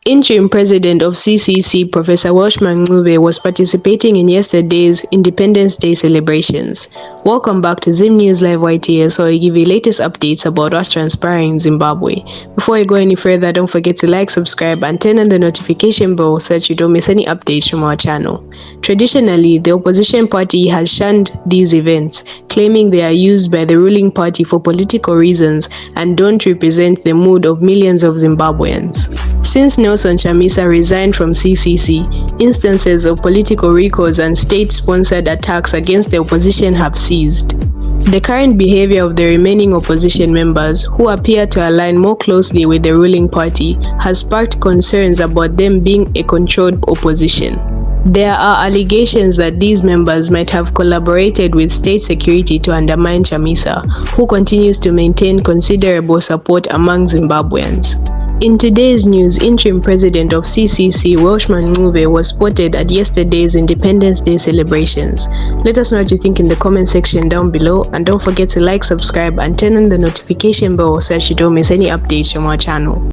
Interim President of CCC, Professor Welshman Ncube, was participating in yesterday's Independence Day celebrations. Welcome back to Zim News Live YTS, where we give you latest updates about what's transpiring in Zimbabwe. Before I go any further, don't forget to like, subscribe, and turn on the notification bell so that you don't miss any updates from our channel. Traditionally, the opposition party has shunned these events, claiming they are used by the ruling party for political reasons and don't represent the mood of millions of Zimbabweans. Since NACHAMISA resigned from CCC, instances of political recourse and state-sponsored attacks against the opposition have ceased. The current behavior of the remaining opposition members, who appear to align more closely with the ruling party, has sparked concerns about them being a controlled opposition. There are allegations that these members might have collaborated with state security to undermine CHAMISA, who continues to maintain considerable support among Zimbabweans. In today's news, Interim President of CCC, Welshman Ncube, was spotted at yesterday's Independence Day celebrations. Let us know what you think in the comment section down below, and don't forget to like, subscribe, and turn on the notification bell so that you don't miss any updates from our channel.